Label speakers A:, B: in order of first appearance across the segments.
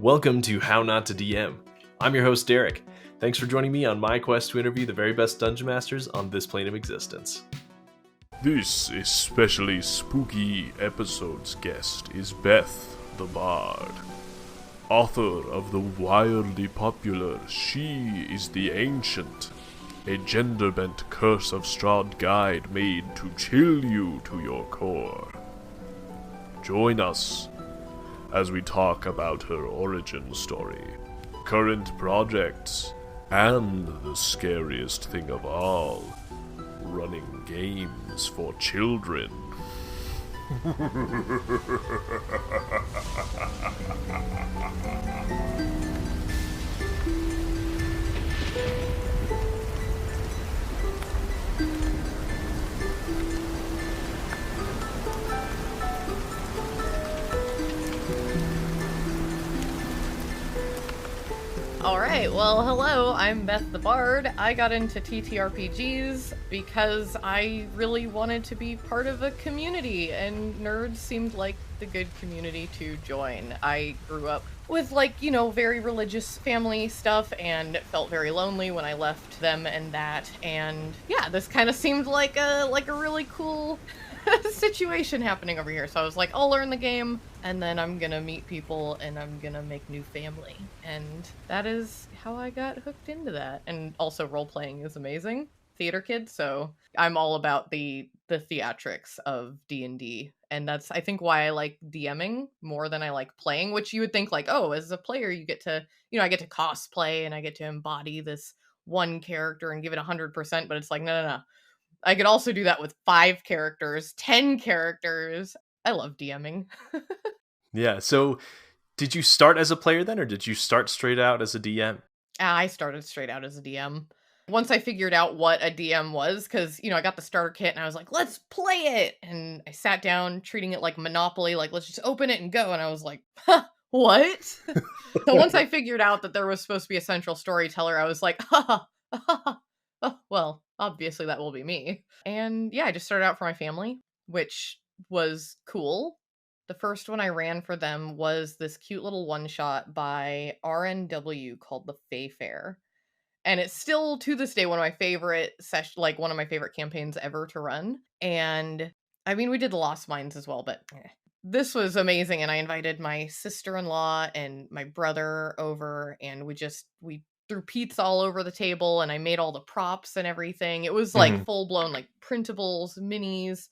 A: Welcome to How Not to DM. I'm your host, Derek. Thanks for joining me on my quest to interview the very best dungeon masters on this plane of existence.
B: This especially spooky episode's guest is Beth the Bard. Author of the wildly popular She is the Ancient, a gender-bent Curse of Strahd guide made to chill you to your core. Join us as we talk about her origin story, current projects, and the scariest thing of all, running games for children.
C: Alright, well, hello, I'm Beth the Bard. I got into TTRPGs because I really wanted to be part of a community, and nerds seemed like the good community to join. I grew up with, very religious family stuff, and felt very lonely when I left them and that, and yeah, this kind of seemed like a really cool situation happening over here. So I was like, I'll learn the game, and then I'm gonna meet people, and I'm gonna make new family. And that is how I got hooked into that. And also role-playing is amazing. Theater kid, so I'm all about the theatrics of D&D. And that's, I think, why I like DMing more than I like playing, which you would think, like, oh, as a player, you get to, I get to cosplay, and I get to embody this one character and give it 100%, but it's like, no. I could also do that with 5 characters, 10 characters. I love DMing.
A: Yeah, so did you start as a player then, or did you start straight out as a DM?
C: I started straight out as a DM. Once I figured out what a DM was, because, I got the starter kit, and I was like, let's play it! And I sat down, treating it like Monopoly, like, let's just open it and go. And I was like, huh, what? So once I figured out that there was supposed to be a central storyteller, I was like, well, obviously that will be me. And yeah, I just started out for my family, which was cool. The first one I ran for them was this cute little one-shot by RNW called The Fae Fair. And it's still, to this day, one of my favorite one of my favorite campaigns ever to run. And I mean, we did the Lost Mines as well, but this was amazing. And I invited my sister-in-law and my brother over, and we threw pizza all over the table, and I made all the props and everything. It was like full-blown, like, printables, minis,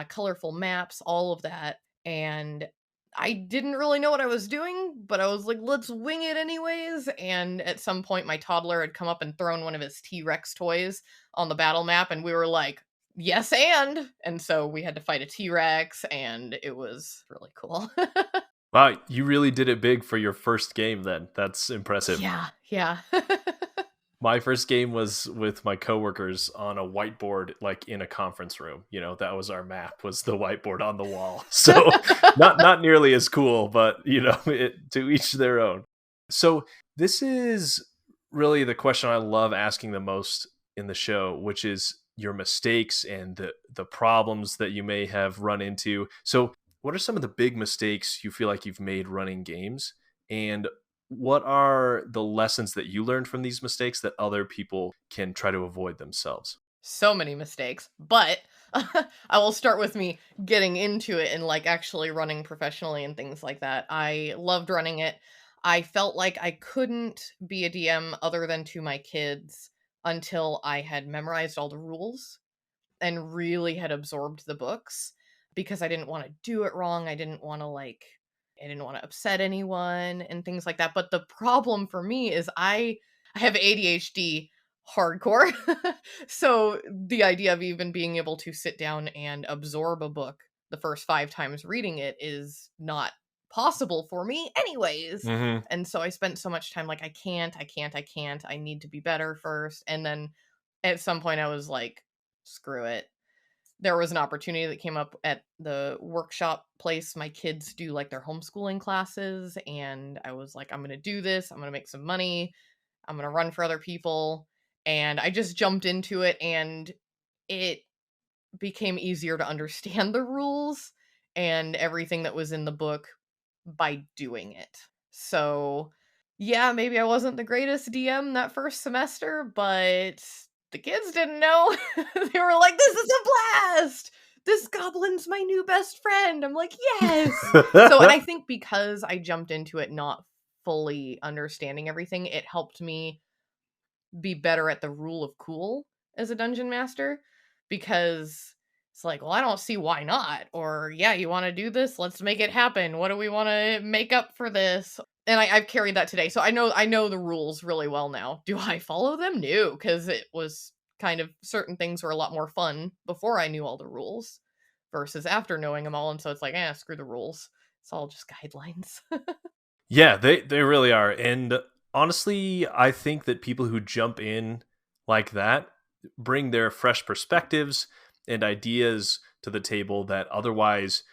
C: colorful maps, all of that. And I didn't really know what I was doing, but I was like, let's wing it anyways. And at some point, my toddler had come up and thrown one of his T-Rex toys on the battle map, and we were like, yes, and so we had to fight a T-Rex, and it was really cool.
A: Wow, you really did it big for your first game then. That's impressive.
C: Yeah.
A: My first game was with my coworkers on a whiteboard, like in a conference room. That was our map, was the whiteboard on the wall. So not nearly as cool, but to each their own. So this is really the question I love asking the most in the show, which is your mistakes and the problems that you may have run into. So what are some of the big mistakes you feel like you've made running games? And what are the lessons that you learned from these mistakes that other people can try to avoid themselves?
C: So many mistakes, but I will start with me getting into it and actually running professionally and things like that. I loved running it. I felt like I couldn't be a DM other than to my kids until I had memorized all the rules and really had absorbed the books, because I didn't want to do it wrong. I didn't want to upset anyone and things like that. But the problem for me is I have ADHD hardcore. So the idea of even being able to sit down and absorb a book the first 5 times reading it is not possible for me anyways. And so I spent so much time like, I can't. I need to be better first. And then at some point I was like, screw it. There was an opportunity that came up at the workshop place. My kids do their homeschooling classes, and I was like, I'm going to do this. I'm going to make some money. I'm going to run for other people. And I just jumped into it, and it became easier to understand the rules and everything that was in the book by doing it. So yeah, maybe I wasn't the greatest DM that first semester, but the kids didn't know. They were like, this is a blast! This goblin's my new best friend. I'm like, yes! So, and I think because I jumped into it not fully understanding everything, it helped me be better at the rule of cool as a dungeon master, because it's like, well, I don't see why not. Or, yeah, you want to do this? Let's make it happen. What do we want to make up for this? And I've carried that today. So I know the rules really well now. Do I follow them? No, because it was kind of, certain things were a lot more fun before I knew all the rules versus after knowing them all. And so it's like, screw the rules. It's all just guidelines.
A: Yeah, they really are. And honestly, I think that people who jump in like that bring their fresh perspectives and ideas to the table that otherwise,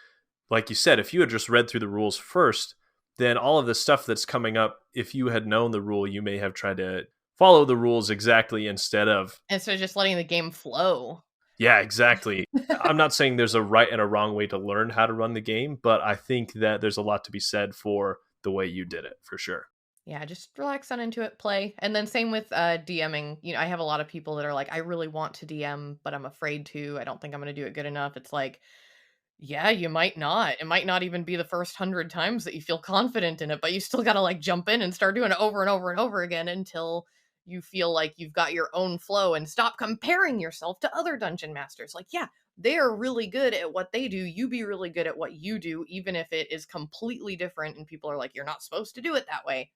A: like you said, if you had just read through the rules first, then all of the stuff that's coming up, if you had known the rule, you may have tried to follow the rules exactly instead of
C: just letting the game flow.
A: Yeah, exactly. I'm not saying there's a right and a wrong way to learn how to run the game, but I think that there's a lot to be said for the way you did it, for sure.
C: Yeah, just relax on into it, play. And then same with DMing. I have a lot of people that are like, I really want to DM, but I'm afraid to. I don't think I'm going to do it good enough. It's like, yeah, you might not. It might not even be the first 100 times that you feel confident in it, but you still got to like jump in and start doing it over and over and over again until you feel like you've got your own flow, and stop comparing yourself to other dungeon masters. Like, yeah, they're really good at what they do. You be really good at what you do, even if it is completely different. And people are like, you're not supposed to do it that way.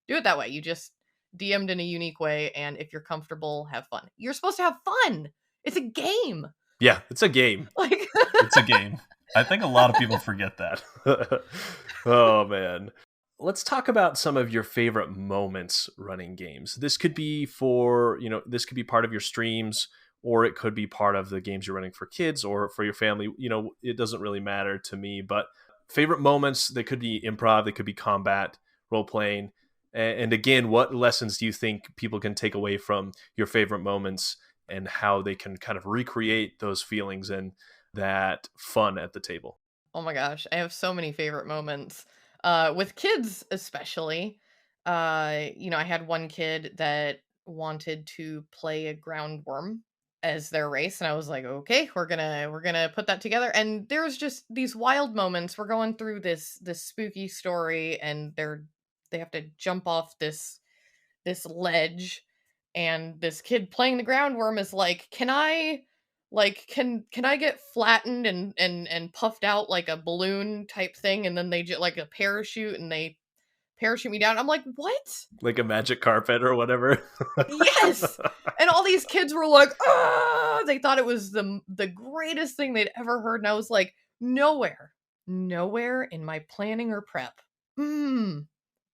C: Do it that way. You just DM'd in a unique way, and if you're comfortable, have fun. You're supposed to have fun. It's a game.
A: Yeah, it's a game.
C: Like
A: It's a game. I think a lot of people forget that. Oh, man. Let's talk about some of your favorite moments running games. This could be this could be part of your streams, or it could be part of the games you're running for kids or for your family. It doesn't really matter to me, but favorite moments, they could be improv, they could be combat, role playing. And again, what lessons do you think people can take away from your favorite moments and how they can kind of recreate those feelings and that fun at the table?
C: Oh my gosh, I have so many favorite moments. With kids especially. I had one kid that wanted to play a ground worm as their race, and I was like, okay, we're gonna put that together. And there's just these wild moments. We're going through this spooky story, and they have to jump off this ledge, and this kid playing the ground worm is like, can I get flattened and puffed out like a balloon type thing, and then they just like a parachute, and they parachute me down. I'm like, what?
A: Like a magic carpet or whatever.
C: Yes. And all these kids were like, ah, they thought it was the greatest thing they'd ever heard. And I was like, nowhere in my planning or prep.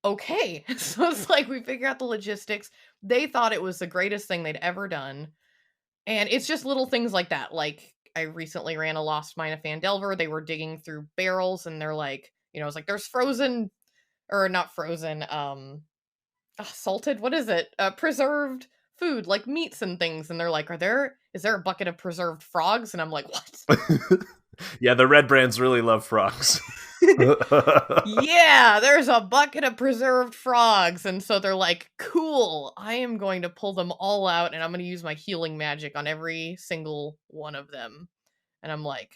C: Okay. So it's like, we figure out the logistics. They thought it was the greatest thing they'd ever done. And it's just little things like that. Like, I recently ran a Lost Mine of Phandelver. They were digging through barrels, and they're like, it's like, there's frozen, or not frozen, salted, what is it? Preserved food, like meats and things. And they're like, is there a bucket of preserved frogs? And I'm like, what?
A: Yeah, the red brands really love frogs.
C: Yeah, there's a bucket of preserved frogs. And so they're like, cool, I am going to pull them all out, and I'm going to use my healing magic on every single one of them. And I'm like,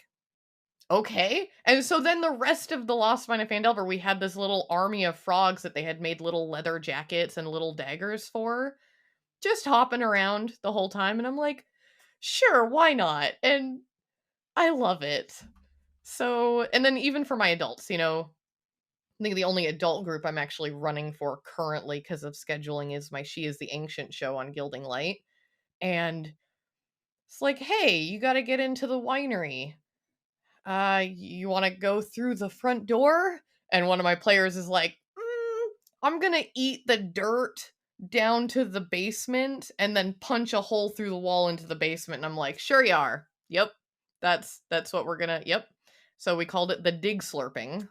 C: okay. And so then the rest of the Lost Mine of Phandelver, we had this little army of frogs that they had made little leather jackets and little daggers for, just hopping around the whole time. And I'm like, sure, why not? And I love it. So, and then even for my adults, I think the only adult group I'm actually running for currently because of scheduling is my She is the Ancient show on Gilding Light. And it's like, hey, you got to get into the winery. You want to go through the front door? And one of my players is like, I'm going to eat the dirt down to the basement and then punch a hole through the wall into the basement. And I'm like, sure you are. Yep. That's what we're going to, yep. So we called it the dig slurping,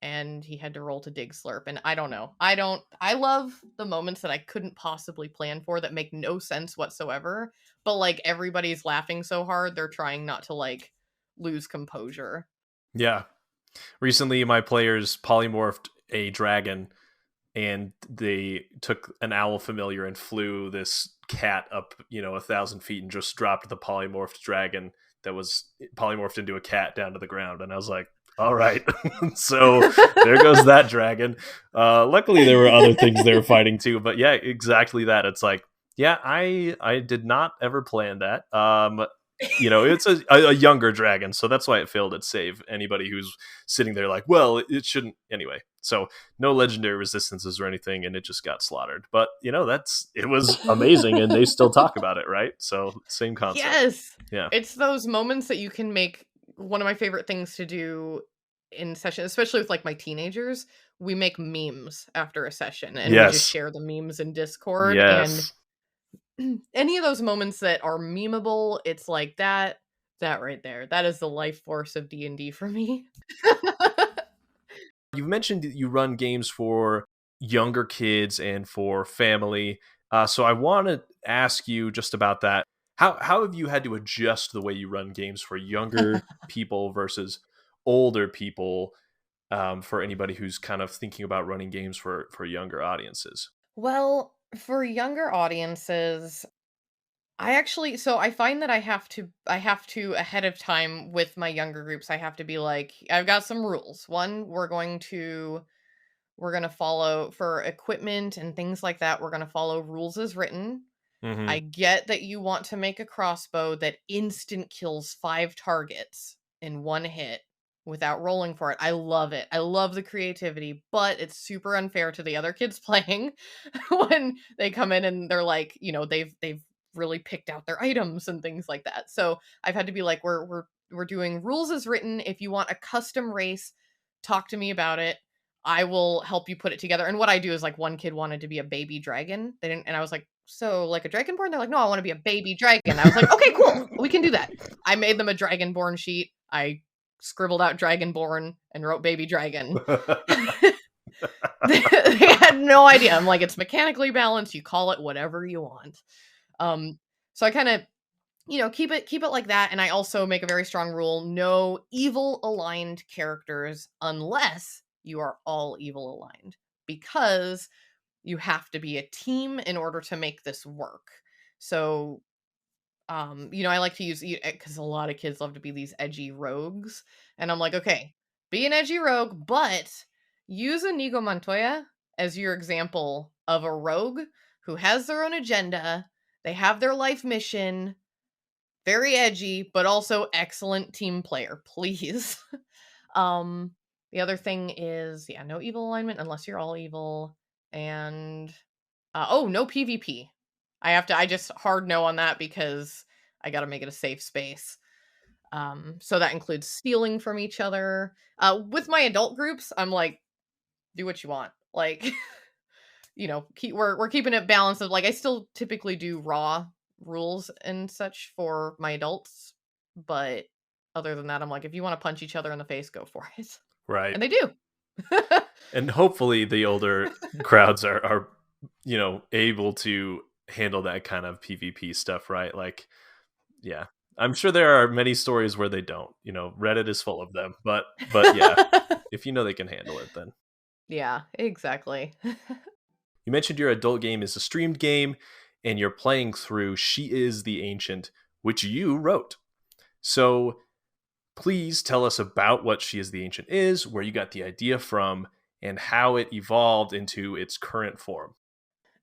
C: and he had to roll to dig slurp. And I don't know. I love the moments that I couldn't possibly plan for that make no sense whatsoever. But like, everybody's laughing so hard, they're trying not to like lose composure.
A: Yeah. Recently, my players polymorphed a dragon and they took an owl familiar and flew this cat up 1,000 feet and just dropped the polymorphed dragon that was polymorphed into a cat down to the ground. And I was like, all right. So there goes that dragon. Luckily there were other things they were fighting too, but yeah, exactly that. It's like, yeah, I did not ever plan that. It's a younger dragon, so that's why it failed its save. Anybody who's sitting there like, well, it shouldn't anyway. So no legendary resistances or anything, and it just got slaughtered. But it was amazing, and they still talk about it, right? So same concept.
C: Yes.
A: Yeah.
C: It's those moments that you can make. One of my favorite things to do in session, especially with like my teenagers, we make memes after a session, and we just share the memes in Discord.
A: Yes.
C: And any of those moments that are memeable, it's like that right there. That is the life force of D&D for me.
A: You've mentioned that you run games for younger kids and for family. So I want to ask you just about that. How have you had to adjust the way you run games for younger people versus older people, for anybody who's kind of thinking about running games for younger audiences?
C: Well, for younger audiences, I find that I have to ahead of time with my younger groups, I have to be like, I've got some rules. One, we're going to follow for equipment and things like that. We're going to follow rules as written.
A: Mm-hmm.
C: I get that you want to make a crossbow that instant kills 5 targets in one hit without rolling for it. I love it. I love the creativity, but it's super unfair to the other kids playing when they come in and they're like, they've really picked out their items and things like that. So I've had to be like, we're doing rules as written. If you want a custom race, talk to me about it. I will help you put it together. And what I do is, like, one kid wanted to be a baby dragon. They didn't, and I was like, so like a dragonborn? They're like, no, I want to be a baby dragon. I was like, okay, cool. We can do that. I made them a dragonborn sheet. I scribbled out dragonborn and wrote baby dragon. They had no idea. I'm like, it's mechanically balanced. You call it whatever you want. So I kind of, keep it like that. And I also make a very strong rule: no evil aligned characters unless you are all evil aligned, because you have to be a team in order to make this work. So, I like to use, because a lot of kids love to be these edgy rogues. And I'm like, okay, be an edgy rogue, but use Inigo Montoya as your example of a rogue who has their own agenda. They have their life mission, very edgy, but also excellent team player, please. The other thing is, no evil alignment unless you're all evil. And no PvP. I just hard no on that, because I gotta make it a safe space. So that includes stealing from each other. With my adult groups, I'm like, do what you want. Like, we're keeping it balanced. Of, like, I still typically do raw rules and such for my adults, but other than that, I'm like, if you want to punch each other in the face, go for it.
A: Right.
C: And they do.
A: And hopefully the older crowds are able to handle that kind of PvP stuff, right? Like, yeah, I'm sure there are many stories where they don't. Reddit is full of them, but yeah, if they can handle it, then
C: yeah, exactly.
A: You mentioned your adult game is a streamed game, and you're playing through She Is the Ancient, which you wrote. So please tell us about what She Is the Ancient is, where you got the idea from, and how it evolved into its current form.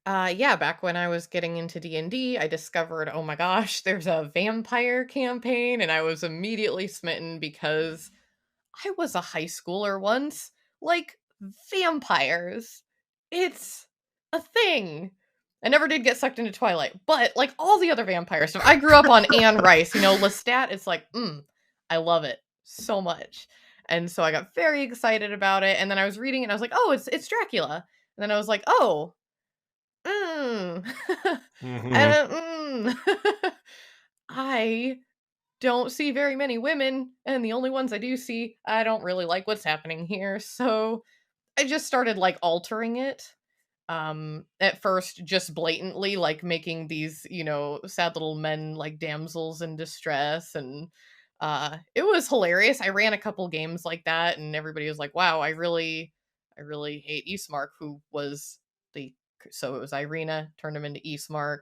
C: Back when I was getting into D&D, I discovered, oh my gosh, there's a vampire campaign, and I was immediately smitten because I was a high schooler once. Like, vampires. It's a thing. I never did get sucked into Twilight, but like all the other vampire stuff, I grew up on Anne Rice, Lestat. It's like, I love it so much. And so I got very excited about it. And then I was reading it and I was like, oh, it's Dracula. And then I was like, oh, I don't see very many women, and the only ones I do see, I don't really like what's happening here. So I just started like altering it. At first just blatantly, like making these, sad little men like damsels in distress, and it was hilarious. I ran a couple games like that, and everybody was like, wow, I really I really hate Eastmark, who was so it was Irina, turned him into Eastmark.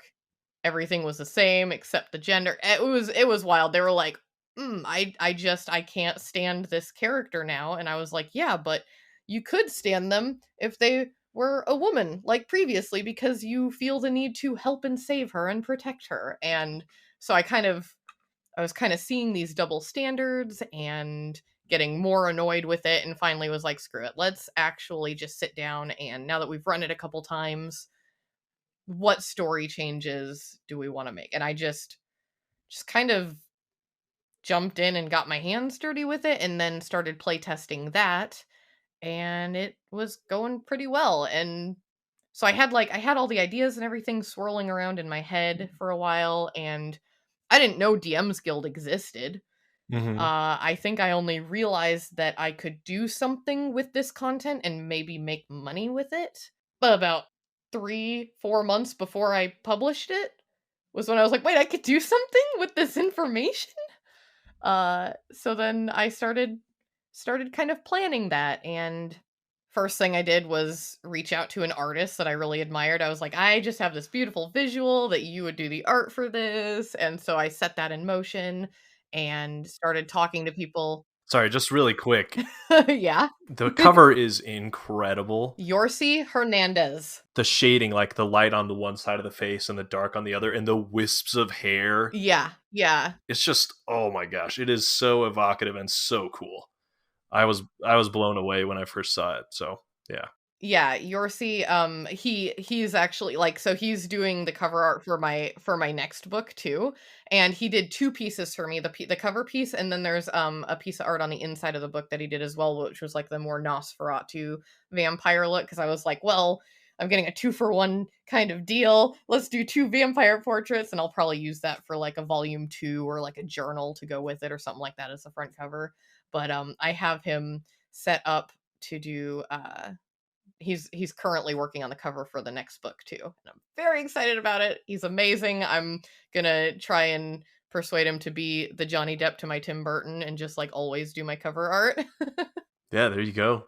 C: Everything was the same except the gender. It was wild. They were like, I can't stand this character now. And I was like, yeah, but you could stand them if they were a woman like previously, because you feel the need to help and save her and protect her. And so I was kind of seeing these double standards and getting more annoyed with it, and finally was like, screw it. Let's actually just sit down, and now that we've run it a couple times, what story changes do we want to make? And I just kind of jumped in and got my hands dirty with it, and then started playtesting that, and it was going pretty well. And so I had all the ideas and everything swirling around in my head for a while, and I didn't know DM's Guild existed. I think I only realized that I could do something with this content and maybe make money with it. But about 3-4 months before I published it was when I was like, wait, I could do something with this information? So then I started kind of planning that, and first thing I did was reach out to an artist that I really admired. I was like, I just have this beautiful visual that you would do the art for this. And so I set that in motion and started talking to people.
A: Sorry, just really quick.
C: Yeah.
A: The cover is incredible.
C: Yorsi Hernandez.
A: The shading, like the light on the one side of the face and the dark on the other, and the wisps of hair.
C: Yeah, yeah.
A: It's just, oh my gosh, it is so evocative and so cool. I was blown away when I first saw it. So yeah.
C: Yeah, Yorsi, he's actually like, so he's doing the cover art for my next book too, and he did 2 pieces for me, the cover piece, and then there's a piece of art on the inside of the book that he did as well, which was like the more Nosferatu vampire look, because I was like, well, I'm getting a 2-for-1 kind of deal. Let's do 2 vampire portraits, and I'll probably use that for like a volume 2 or like a journal to go with it or something like that as the front cover. But I have him set up to do he's currently working on the cover for the next book too, and I'm very excited about it. He's amazing. I'm gonna try and persuade him to be the Johnny Depp to my Tim Burton and just like always do my cover art.
A: Yeah, there you go.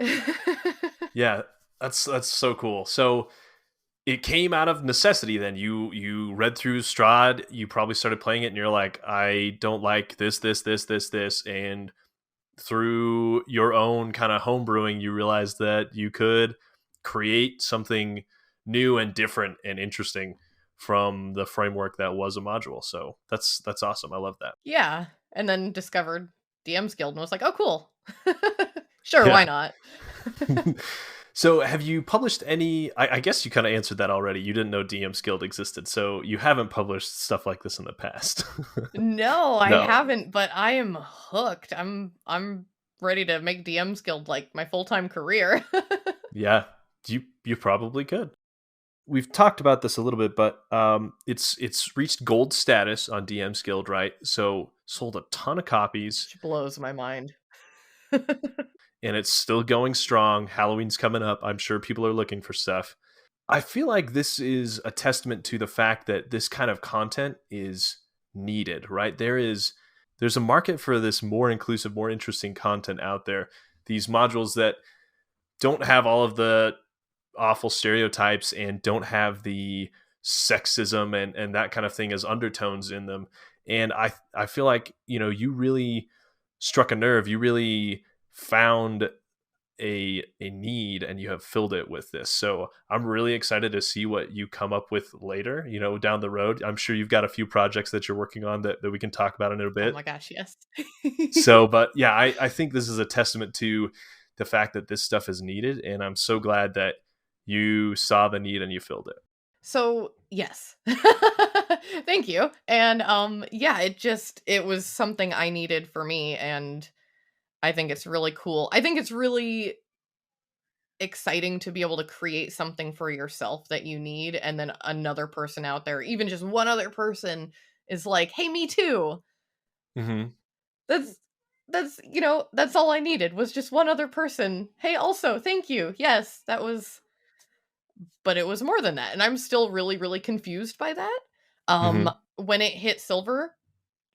A: Yeah, that's so cool. So it came out of necessity then. You read through Strahd, you probably started playing it, and you're like, I don't like this, and through your own kind of homebrewing, you realized that you could create something new and different and interesting from the framework that was a module. So that's awesome. I love that.
C: Yeah, and then discovered DM's Guild and was like, oh cool. Sure,
A: Yeah.
C: why not?
A: So have you published any, I guess you kind of answered that already. You didn't know DM's Guild existed, so you haven't published stuff like this in the past.
C: No, I haven't, but I am hooked. I'm ready to make DM's Guild like my full-time career.
A: Yeah, you probably could. We've talked about this a little bit, but it's reached gold status on DM's Guild, right? So sold a ton of copies.
C: Which blows my mind.
A: And it's still going strong. Halloween's coming up. I'm sure people are looking for stuff. I feel like this is a testament to the fact that this kind of content is needed, right? There's a market for this more inclusive, more interesting content out there. These modules that don't have all of the awful stereotypes and don't have the sexism and that kind of thing as undertones in them. And I feel like, you really struck a nerve. You really found a need, and you have filled it with this. So I'm really excited to see what you come up with later, down the road. I'm sure you've got a few projects that you're working on that we can talk about in a bit.
C: Oh my gosh, yes.
A: So, but yeah, I think this is a testament to the fact that this stuff is needed, and I'm so glad that you saw the need and you filled it.
C: So yes. Thank you. And yeah, it was something I needed for me, and I think it's really cool. I think it's really exciting to be able to create something for yourself that you need, and then another person out there, even just one other person, is like, hey, me too.
A: Mm-hmm.
C: That's all I needed, was just one other person. Hey, also, thank you. Yes, that was, but it was more than that. And I'm still really, really confused by that. When it hit silver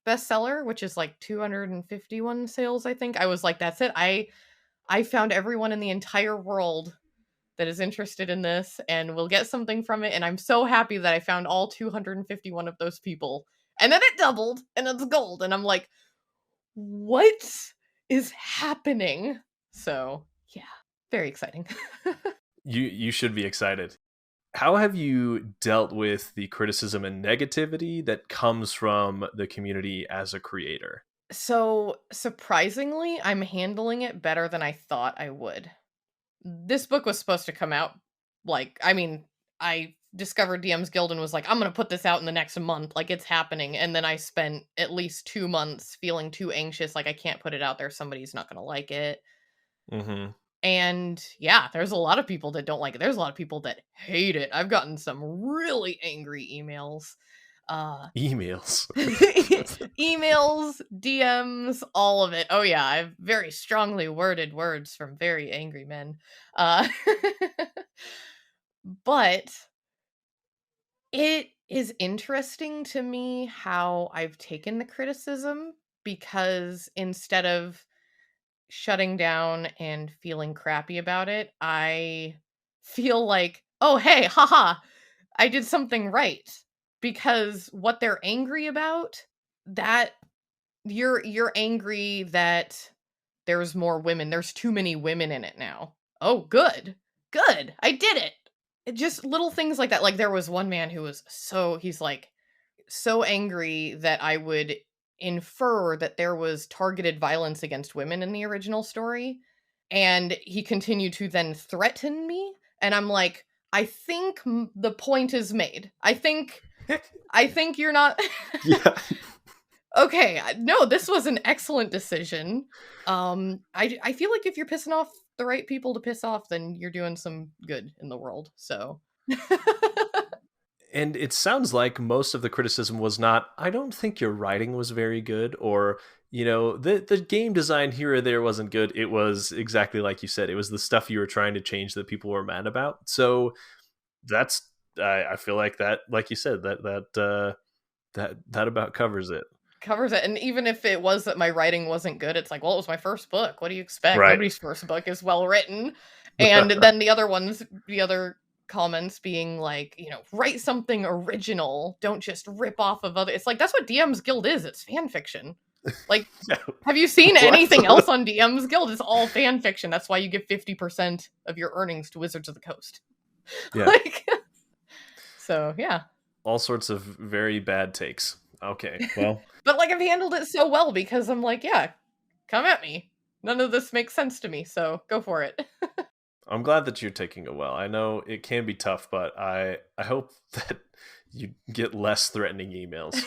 C: bestseller, which is like 251 sales, I think, I was like, that's it. I found everyone in the entire world that is interested in this and will get something from it. And I'm so happy that I found all 251 of those people. And then it doubled and it's gold. And I'm like, what is happening? So yeah, very exciting.
A: You should be excited. How have you dealt with the criticism and negativity that comes from the community as a creator?
C: So surprisingly, I'm handling it better than I thought I would. This book was supposed to come out I discovered DM's Guild and was like, I'm going to put this out in the next month. Like, it's happening. And then I spent at least 2 months feeling too anxious. Like, I can't put it out there. Somebody's not going to like it.
A: Mm-hmm.
C: And yeah, there's a lot of people that don't like it. There's a lot of people that hate it. I've gotten some really angry emails.
A: Emails.
C: Emails, DMs, all of it. Oh yeah, I have very strongly worded words from very angry men. But it is interesting to me how I've taken the criticism, because instead of shutting down and feeling crappy about it, I feel like, oh hey, haha, I did something right. Because what they're angry about, that you're angry that there's more women. There's too many women in it now. Oh, good. Good. I did it. It just little things like that. Like, there was one man who was he's like so angry that I would infer that there was targeted violence against women in the original story. And he continued to then threaten me. And I'm like, I think the point is made. I think you're not.
A: Yeah.
C: Okay, no, this was an excellent decision. I feel like if you're pissing off the right people to piss off, then you're doing some good in the world. So.
A: And it sounds like most of the criticism was not, I don't think your writing was very good, or, the game design here or there wasn't good. It was exactly like you said. It was the stuff you were trying to change that people were mad about. So that's, I feel like that, like you said, that about covers it.
C: And even if it was that my writing wasn't good, it's like, well, it was my first book. What do you expect?
A: Right.
C: Nobody's first book is well written. And then the other comments being like, write something original. Don't just rip off of other. It's like, that's what DM's Guild is. It's fan fiction. Like, have you seen anything else on DM's Guild? It's all fan fiction. That's why you give 50% of your earnings to Wizards of the Coast.
A: Yeah.
C: So yeah.
A: All sorts of very bad takes. Okay, well.
C: But I've handled it so well, because I'm like, yeah, come at me. None of this makes sense to me, so go for it.
A: I'm glad that you're taking it well. I know it can be tough, but I hope that you get less threatening emails.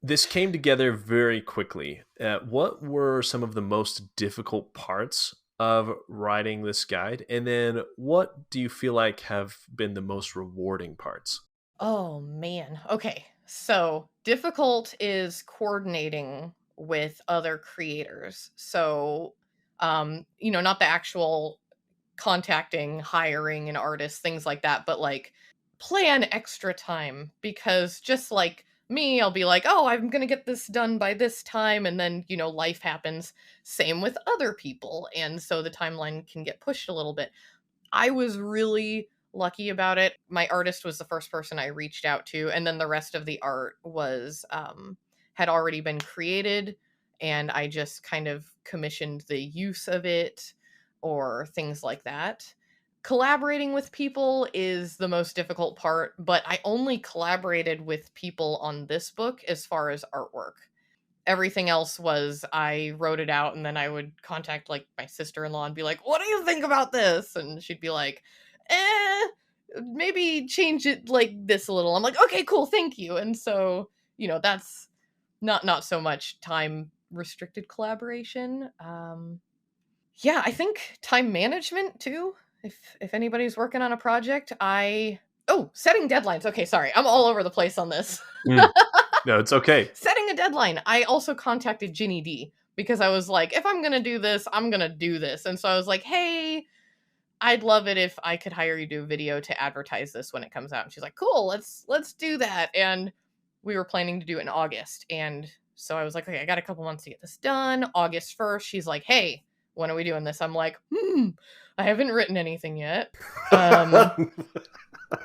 A: This came together very quickly. What were some of the most difficult parts of writing this guide? And then what do you feel like have been the most rewarding parts?
C: Oh, man. Okay. So difficult is coordinating with other creators. So, not the actual contacting, hiring an artist, things like that, but plan extra time, because just like me, I'll be like, oh, I'm going to get this done by this time. And then, life happens. Same with other people. And so the timeline can get pushed a little bit. I was really lucky about it. My artist was the first person I reached out to, and then the rest of the art was had already been created, and I just kind of commissioned the use of it or things like that. Collaborating with people is the most difficult part, but I only collaborated with people on this book as far as artwork. Everything else was, I wrote it out, and then I would contact my sister-in-law and be like, what do you think about this? And she'd be like, maybe change it like this a little. I'm like, okay, cool, thank you. And so, that's not so much time restricted collaboration. Yeah, I think time management too. If anybody's working on a project, setting deadlines. Okay, sorry, I'm all over the place on this.
A: No, it's okay.
C: Setting a deadline. I also contacted Ginny D, because I was like, if I'm gonna do this, I'm gonna do this. And so I was like, hey, I'd love it if I could hire you to do a video to advertise this when it comes out. And she's like, cool, let's do that. And we were planning to do it in August. And so I was like, okay, I got a couple months to get this done. August 1st, she's like, hey, when are we doing this? I'm like, I haven't written anything yet. I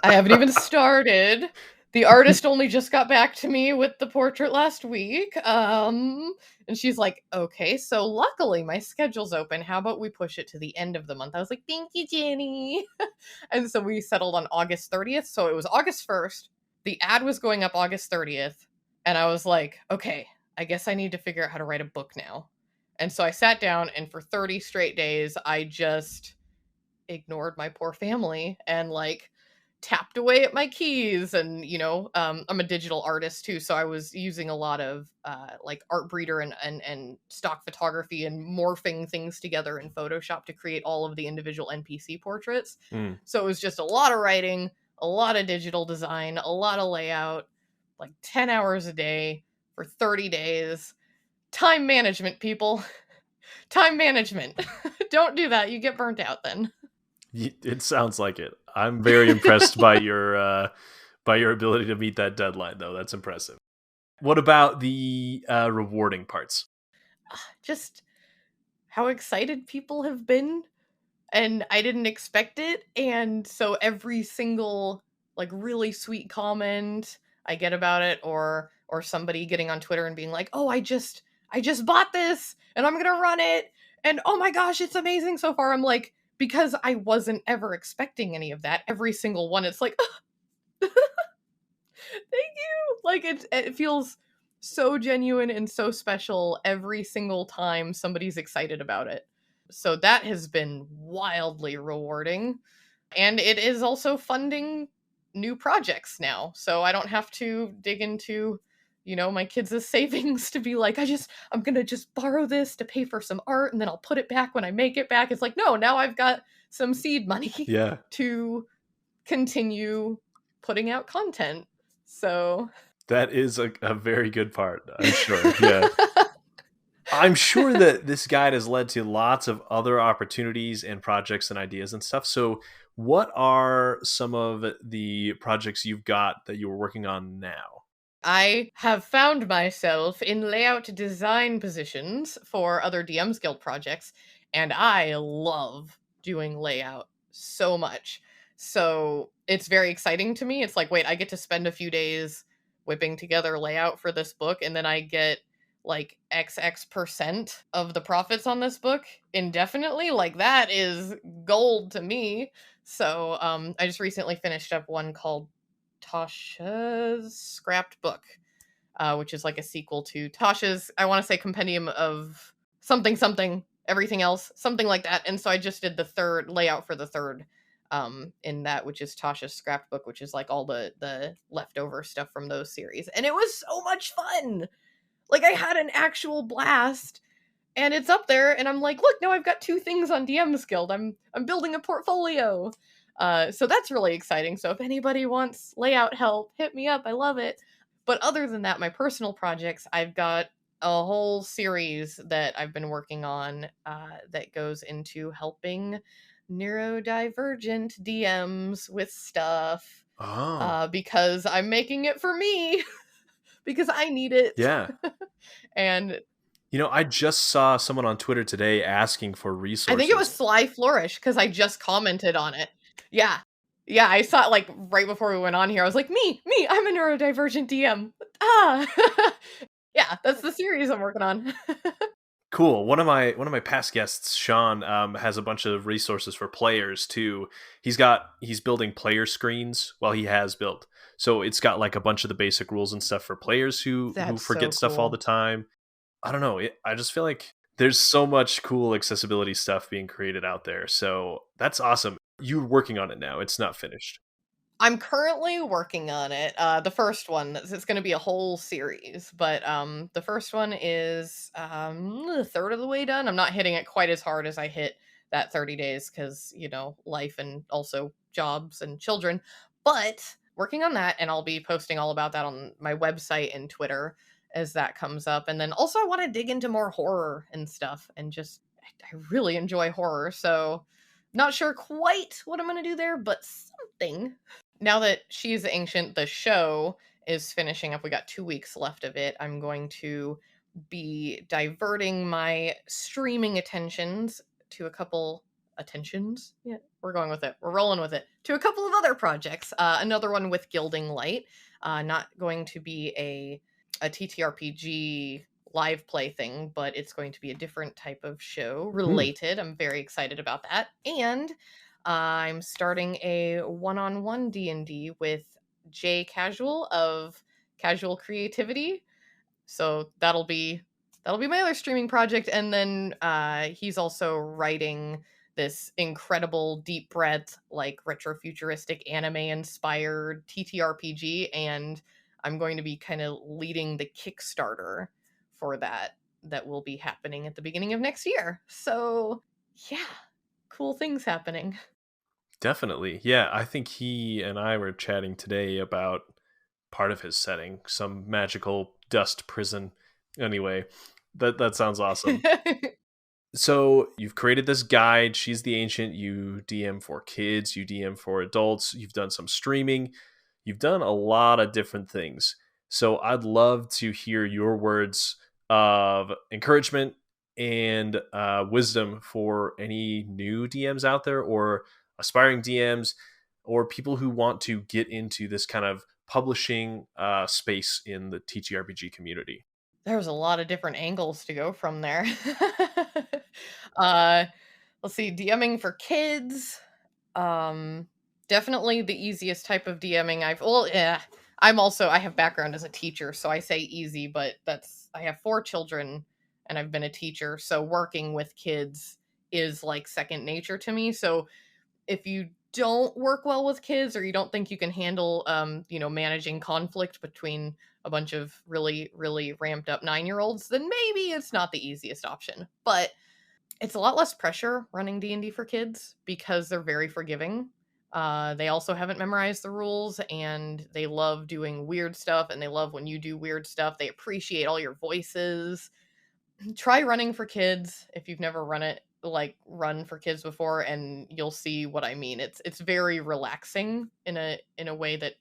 C: haven't even started. The artist only just got back to me with the portrait last week. And she's like, okay, so luckily my schedule's open. How about we push it to the end of the month? I was like, thank you, Jenny. And so we settled on August 30th. So it was August 1st. The ad was going up August 30th. And I was like, okay, I guess I need to figure out how to write a book now. And so I sat down, and for 30 straight days, I just ignored my poor family and like tapped away at my keys. And I'm a digital artist too, so I was using a lot of like Artbreeder and stock photography and morphing things together in Photoshop to create all of the individual NPC portraits. So it was just a lot of writing, a lot of digital design, a lot of layout, like 10 hours a day for 30 days. Time management, people. Time management. Don't do that, you get burnt out then.
A: It sounds like it. I'm very impressed by your ability to meet that deadline, though. That's impressive. What about the rewarding parts?
C: Just how excited people have been, and I didn't expect it. And so every single like really sweet comment I get about it, or somebody getting on Twitter and being like, "Oh, I just bought this and I'm gonna run it, and oh my gosh, it's amazing so far." I'm like, because I wasn't ever expecting any of that. Every single one, it's like, thank you. Like it feels so genuine and so special every single time somebody's excited about it. So that has been wildly rewarding. And it is also funding new projects now. So I don't have to dig into, my kids' savings to be like, I'm going to just borrow this to pay for some art and then I'll put it back when I make it back. It's like, no, now I've got some seed money to continue putting out content. So
A: that is a very good part, I'm sure. Yeah. I'm sure that this guide has led to lots of other opportunities and projects and ideas and stuff. So what are some of the projects you've got that you're working on now?
C: I have found myself in layout design positions for other DMs Guild projects, and I love doing layout so much. So it's very exciting to me. It's like, wait, I get to spend a few days whipping together layout for this book, and then I get like XX% of the profits on this book indefinitely. Like, that is gold to me. So I just recently finished up one called Tasha's Scrapped Book, which is like a sequel to Tasha's, I want to say, compendium of something, everything else, something like that. And so I just did the third layout for the third in that, which is Tasha's Scrapped Book, which is like all the leftover stuff from those series. And it was so much fun. Like, I had an actual blast. And it's up there, and I'm like, look, now I've got 2 things on DM's Guild. I'm building a portfolio. So that's really exciting. So if anybody wants layout help, hit me up. I love it. But other than that, my personal projects, I've got a whole series that I've been working on that goes into helping neurodivergent DMs with stuff. Because I'm making it for me. Because I need it.
A: Yeah.
C: And
A: I just saw someone on Twitter today asking for resources.
C: I think it was Sly Flourish, because I just commented on it. Yeah, I saw it like right before we went on here. I was like, me, I'm a neurodivergent DM. Yeah, that's the series I'm working on.
A: Cool. One of my past guests, Sean, has a bunch of resources for players too. He's building player screens. Well, he has built. So it's got like a bunch of the basic rules and stuff for players who forget stuff all the time. I don't know. I just feel like there's so much cool accessibility stuff being created out there. So that's awesome. You're working on it now. It's not finished.
C: I'm currently working on it. The first one, it's going to be a whole series, but the first one is a third of the way done. I'm not hitting it quite as hard as I hit that 30 days because, life and also jobs and children, but working on that, and I'll be posting all about that on my website and Twitter as that comes up. And then also I want to dig into more horror and stuff, and just, I really enjoy horror, so not sure quite what I'm going to do there, but something. Now that She's Ancient, the show, is finishing up, we got 2 weeks left of it, I'm going to be diverting my streaming attentions to a couple attentions. Yeah, we're going with it. We're rolling with it. To a couple of other projects. Another one with Gilding Light. Not going to be a TTRPG live play thing, but it's going to be a different type of show related. I'm very excited about that. And I'm starting a one-on-one D&D with Jay Casual of Casual Creativity. So that'll be my other streaming project. And then he's also writing this incredible deep breath, like retrofuturistic anime inspired TTRPG, and I'm going to be kind of leading the Kickstarter for that will be happening at the beginning of next year. So yeah, cool things happening.
A: Definitely. Yeah, I think he and I were chatting today about part of his setting, some magical dust prison. Anyway, that sounds awesome. So you've created this guide. She's the Ancient. You DM for kids. You DM for adults. You've done some streaming. You've done a lot of different things. So I'd love to hear your words of encouragement and wisdom for any new DMs out there, or aspiring DMs, or people who want to get into this kind of publishing space in the TTRPG community.
C: There's a lot of different angles to go from there. Let's see, DMing for kids. Definitely the easiest type of DMing I have background as a teacher, so I say easy, but I have 4 children and I've been a teacher, so working with kids is like second nature to me. So if you don't work well with kids, or you don't think you can handle managing conflict between a bunch of really, really ramped up 9-year-olds, then maybe it's not the easiest option. But it's a lot less pressure running D&D for kids because they're very forgiving. They also haven't memorized the rules, and they love doing weird stuff, and they love when you do weird stuff. They appreciate all your voices. Try running for kids if you've never run for kids before, and you'll see what I mean. It's very relaxing in a way that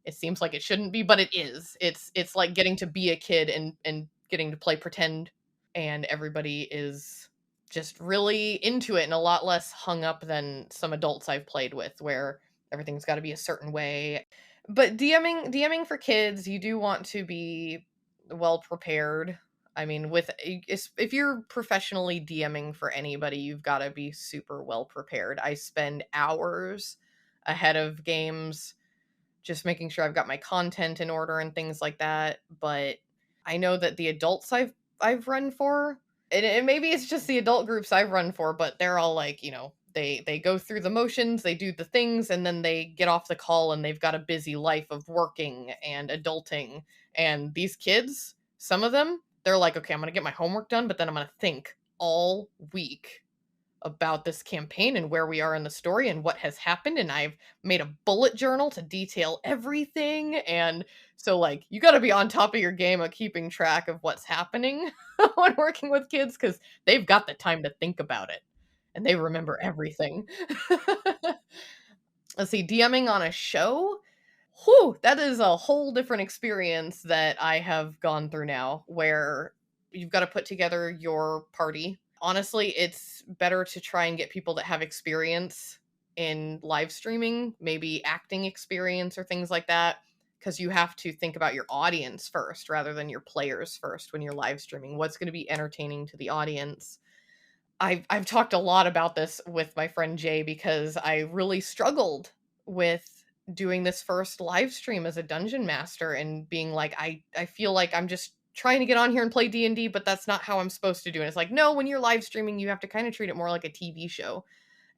C: it seems like it shouldn't be, but it is. It's like getting to be a kid and getting to play pretend, and everybody is just really into it and a lot less hung up than some adults I've played with, where everything's got to be a certain way. But DMing for kids, you do want to be well prepared. I mean, if you're professionally DMing for anybody, you've got to be super well prepared. I spend hours ahead of games just making sure I've got my content in order and things like that. But I know that the adults I've run for, and maybe it's just the adult groups I've run for, but they're all like, they go through the motions, they do the things, and then they get off the call and they've got a busy life of working and adulting. And these kids, some of them, they're like, okay, I'm going to get my homework done, but then I'm going to think all week about this campaign and where we are in the story and what has happened. And I've made a bullet journal to detail everything. And so, like, you got to be on top of your game of keeping track of what's happening when working with kids, because they've got the time to think about it and they remember everything. Let's see, DMing on a show. Whew, that is a whole different experience that I have gone through now, where you've got to put together your party. Honestly, it's better to try and get people that have experience in live streaming, maybe acting experience or things like that, because you have to think about your audience first rather than your players first when you're live streaming. What's going to be entertaining to the audience? I've talked a lot about this with my friend Jay, because I really struggled with doing this first live stream as a dungeon master and being like, I feel like I'm just trying to get on here and play D&D, but that's not how I'm supposed to do it. It's like, no, when you're live streaming, you have to kind of treat it more like a TV show.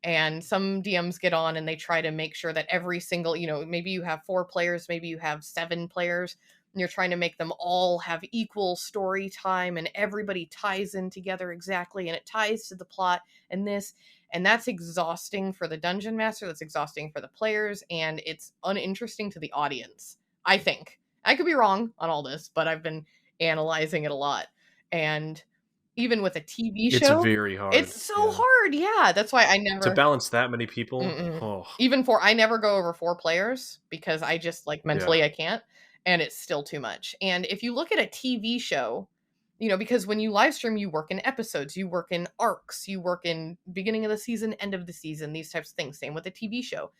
C: And some DMs get on and they try to make sure that every single, maybe you have 4 players, maybe you have 7 players, and you're trying to make them all have equal story time and everybody ties in together exactly and it ties to the plot and this. And that's exhausting for the dungeon master. That's exhausting for the players. And it's uninteresting to the audience, I think. I could be wrong on all this, but I've been analyzing it a lot. And even with a TV show,
A: it's very hard.
C: It's so hard. Yeah. That's why I never
A: to balance that many people. Oh.
C: Even I never go over 4 players because I just mentally I can't, and it's still too much. And if you look at a TV show, because when you live stream, you work in episodes, you work in arcs, you work in beginning of the season, end of the season, these types of things. Same with a TV show.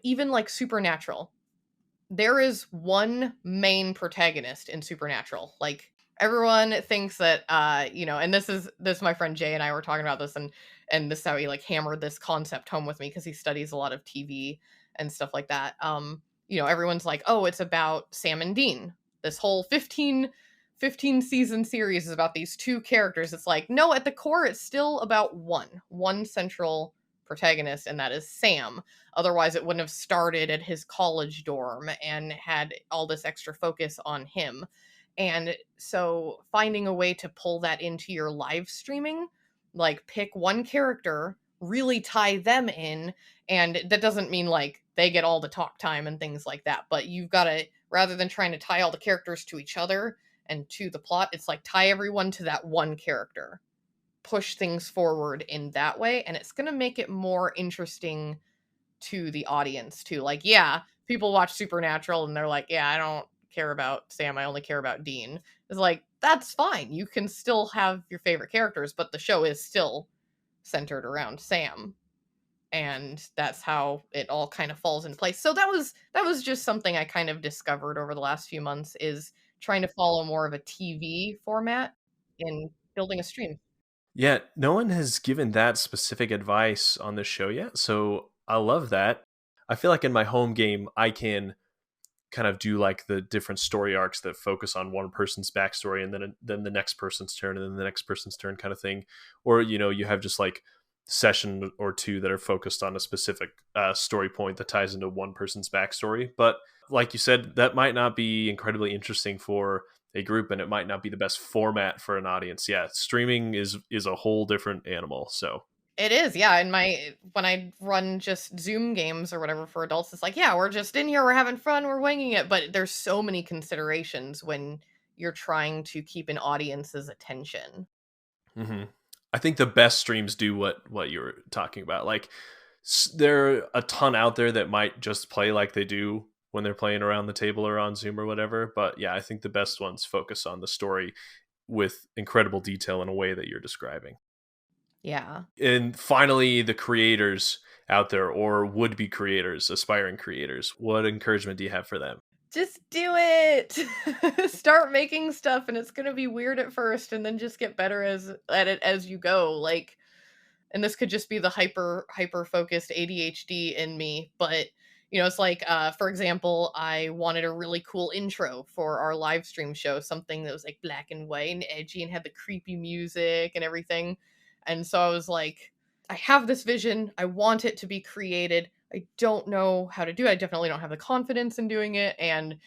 C: Even like Supernatural, there is one main protagonist in Supernatural. Like, everyone thinks that, and this my friend Jay and I were talking about this, and this is how he like hammered this concept home with me, because he studies a lot of TV and stuff like that. Everyone's like, oh, it's about Sam and Dean. This whole 15 season series is about these two characters. It's like, no, at the core, it's still about one central protagonist, and that is Sam. Otherwise, it wouldn't have started at his college dorm and had all this extra focus on him. And so finding a way to pull that into your live streaming, like pick one character, really tie them in, and that doesn't mean like they get all the talk time and things like that, but you've got to, rather than trying to tie all the characters to each other and to the plot, it's like tie everyone to that one character, push things forward in that way, and it's going to make it more interesting to the audience too. Like, yeah, people watch Supernatural and they're like, yeah, I don't care about Sam, I only care about Dean. It's like, that's fine, you can still have your favorite characters, but the show is still centered around Sam, and that's how it all kind of falls into place. So that was just something I kind of discovered over the last few months, is trying to follow more of a TV format in building a stream.
A: Yeah, no one has given that specific advice on this show yet, so I love that. I feel like in my home game, I can kind of do like the different story arcs that focus on one person's backstory, and then the next person's turn, and then the next person's turn kind of thing. Or, you have just like session or two that are focused on a specific story point that ties into one person's backstory. But like you said, that might not be incredibly interesting for a group, and it might not be the best format for an audience. Yeah, streaming is a whole different animal. So
C: it is, yeah. And when I run just Zoom games or whatever for adults, it's like, yeah, we're just in here, we're having fun, we're winging it. But there's so many considerations when you're trying to keep an audience's attention.
A: Mm-hmm. I think the best streams do what you were talking about. Like, there are a ton out there that might just play like they do when they're playing around the table or on Zoom or whatever. But yeah, I think the best ones focus on the story with incredible detail in a way that you're describing.
C: Yeah.
A: And finally, the creators out there, or would-be creators, aspiring creators, what encouragement do you have for them?
C: Just do it. Start making stuff, and it's going to be weird at first, and then just get better at it as you go. Like, and this could just be the hyper focused ADHD in me, but it's like, for example, I wanted a really cool intro for our live stream show, something that was like black and white and edgy and had the creepy music and everything. And so I was like, I have this vision, I want it to be created, I don't know how to do it, I definitely don't have the confidence in doing it. And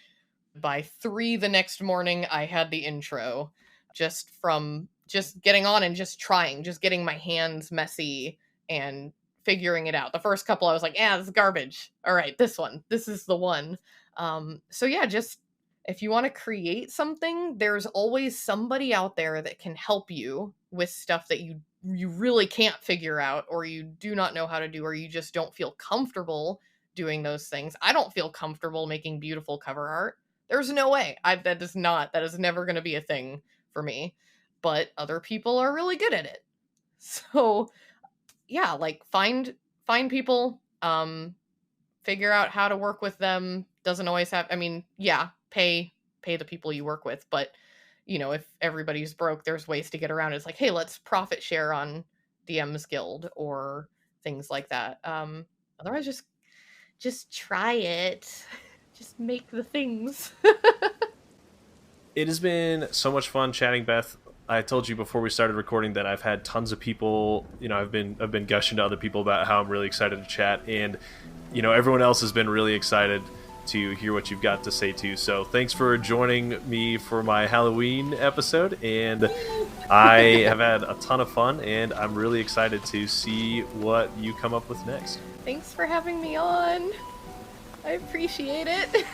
C: by 3 the next morning, I had the intro, just from just getting on and just trying, just getting my hands messy and figuring it out. The first couple, I was like, this is garbage. All right, this is the one. So yeah, just if you want to create something, there's always somebody out there that can help you with stuff that you really can't figure out, or you do not know how to do, or you just don't feel comfortable doing those things. I don't feel comfortable making beautiful cover art. There's no way. That is never going to be a thing for me. But other people are really good at it. So yeah, like find people, figure out how to work with them. Doesn't always have, pay the people you work with, but if everybody's broke, there's ways to get around it. It's like, hey, let's profit share on DM's Guild or things like that. Otherwise, just try it. Just make the things.
A: It has been so much fun chatting, Beth. I told you before we started recording that I've had tons of people, I've been gushing to other people about how I'm really excited to chat, and everyone else has been really excited to hear what you've got to say too. So thanks for joining me for my Halloween episode, and I have had a ton of fun, and I'm really excited to see what you come up with next.
C: Thanks for having me on. I appreciate it.